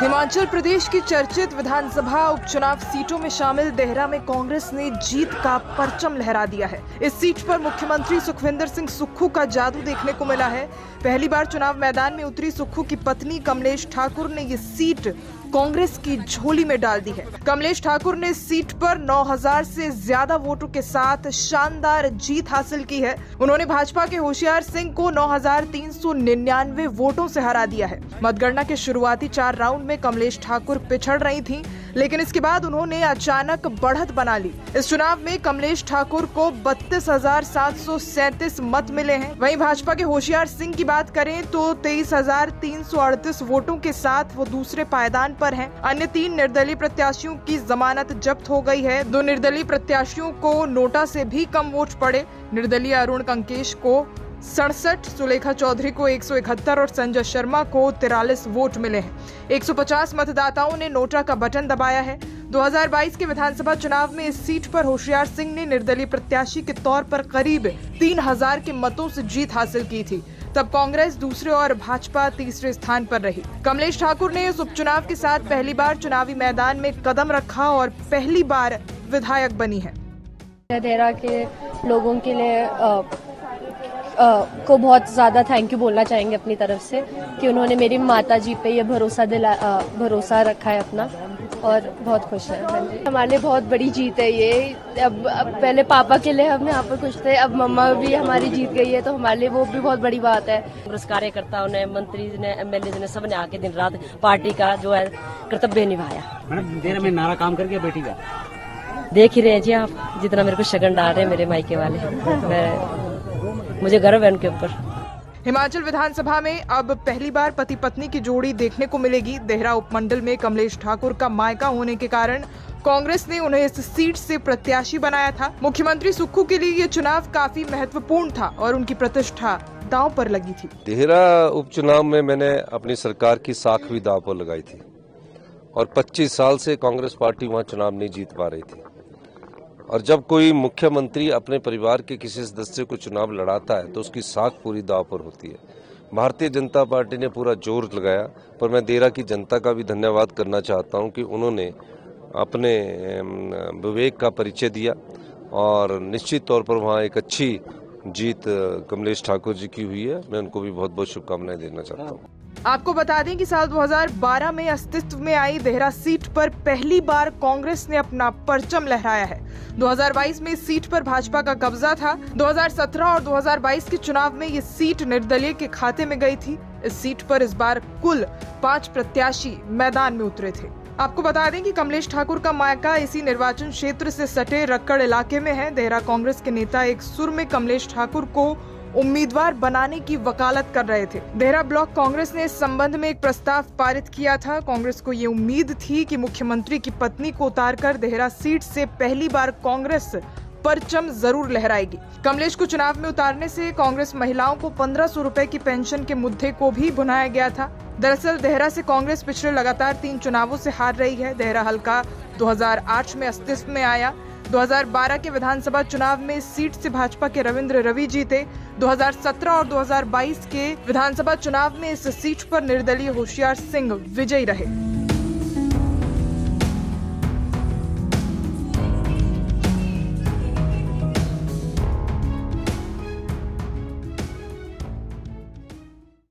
हिमाचल प्रदेश की चर्चित विधानसभा उपचुनाव सीटों में शामिल देहरा में कांग्रेस ने जीत का परचम लहरा दिया है। इस सीट पर मुख्यमंत्री सुखविंदर सिंह सुक्खू का जादू देखने को मिला है। पहली बार चुनाव मैदान में उतरी सुक्खू की पत्नी कमलेश ठाकुर ने ये सीट कांग्रेस की झोली में डाल दी है। कमलेश ठाकुर ने इस सीट पर 9000 से ज्यादा वोटों के साथ शानदार जीत हासिल की है। उन्होंने भाजपा के होशियार सिंह को 9399 वोटों से हरा दिया है। मतगणना के शुरुआती 4 राउंड में कमलेश ठाकुर पिछड़ रही थीं, लेकिन इसके बाद उन्होंने अचानक बढ़त बना ली। इस चुनाव में कमलेश ठाकुर को 32,737 मत मिले हैं। वहीं भाजपा के होशियार सिंह की बात करें तो 23,338 वोटों के साथ वो दूसरे पायदान पर हैं। अन्य 3 निर्दलीय प्रत्याशियों की जमानत जब्त हो गई है। 2 निर्दलीय प्रत्याशियों को नोटा से भी कम वोट पड़े। निर्दलीय अरुण कंकेश को 67, सुलेखा चौधरी को 171 और संजय शर्मा को 43 वोट मिले हैं। 150 मतदाताओं ने नोटा का बटन दबाया है। 2022 के विधानसभा चुनाव में इस सीट पर होशियार सिंह ने निर्दलीय प्रत्याशी के तौर पर करीब 3000 के मतों से जीत हासिल की थी। तब कांग्रेस दूसरे और भाजपा तीसरे स्थान पर रही। कमलेश ठाकुर ने इस उपचुनाव के साथ पहली बार चुनावी मैदान में कदम रखा और पहली बार विधायक बनी है। देहरा के लोगों के लिए को बहुत ज़्यादा थैंक यू बोलना चाहेंगे अपनी तरफ से कि उन्होंने मेरी माता जी पे ये भरोसा रखा है अपना, और बहुत खुश है। हमारे लिए बहुत बड़ी जीत है ये। अब पहले पापा के लिए हम यहाँ पर खुश थे, अब मम्मा भी हमारी जीत गई है, तो हमारे लिए वो भी बहुत बड़ी बात है। कांग्रेस कार्यकर्ताओं ने, मंत्री ने, MLA ने, सब ने आके दिन रात पार्टी का जो है कर्तव्य निभाया। मैडम देर में नारा काम कर गया बेटी का, देख ही रहे हैं जी आप, जितना मेरे को शगन डाल रहे हैं मेरे मायके वाले। मुझे गर्व है उनके ऊपर। हिमाचल विधानसभा में अब पहली बार पति पत्नी की जोड़ी देखने को मिलेगी। देहरा उपमंडल में कमलेश ठाकुर का मायका होने के कारण कांग्रेस ने उन्हें इस सीट से प्रत्याशी बनाया था। मुख्यमंत्री सुक्खू के लिए ये चुनाव काफी महत्वपूर्ण था और उनकी प्रतिष्ठा दांव पर लगी थी। देहरा उपचुनाव में मैंने अपनी सरकार की साख भी दांव पर लगाई थी और 25 साल से कांग्रेस पार्टी वहां चुनाव नहीं जीत पा रही थी। और जब कोई मुख्यमंत्री अपने परिवार के किसी सदस्य को चुनाव लड़ाता है तो उसकी साख पूरी दांव पर होती है। भारतीय जनता पार्टी ने पूरा जोर लगाया, पर मैं देहरा की जनता का भी धन्यवाद करना चाहता हूं कि उन्होंने अपने विवेक का परिचय दिया और निश्चित तौर पर वहां एक अच्छी जीत कमलेश ठाकुर जी की हुई है। मैं उनको भी बहुत बहुत शुभकामनाएं देना चाहता हूँ। आपको बता दें कि साल 2012 में अस्तित्व में आई देहरा सीट पर पहली बार कांग्रेस ने अपना परचम लहराया है। 2022 में इस सीट पर भाजपा का कब्जा था। 2017 और 2022 के चुनाव में ये सीट निर्दलीय के खाते में गई थी। इस सीट पर इस बार कुल 5 प्रत्याशी मैदान में उतरे थे। आपको बता दें कि कमलेश ठाकुर का मायका इसी निर्वाचन क्षेत्र से सटे रक्कड़ इलाके में है। देहरा कांग्रेस के नेता एक सुर में कमलेश ठाकुर को उम्मीदवार बनाने की वकालत कर रहे थे। देहरा ब्लॉक कांग्रेस ने इस संबंध में एक प्रस्ताव पारित किया था। कांग्रेस को ये उम्मीद थी कि मुख्यमंत्री की पत्नी को उतारकर देहरा सीट से पहली बार कांग्रेस परचम जरूर लहराएगी। कमलेश को चुनाव में उतारने से कांग्रेस महिलाओं को 1500 रुपए की पेंशन के मुद्दे को भी भुनाया गया था। दरअसल देहरा से कांग्रेस पिछले लगातार 3 चुनावों से हार रही है। देहरा हल्का 2008 में अस्तित्व में आया। 2012 के विधानसभा चुनाव में इस सीट से भाजपा के रविंद्र रवि जीते। 2017 और 2022 के विधानसभा चुनाव में इस सीट पर निर्दलीय होशियार सिंह विजयी रहे।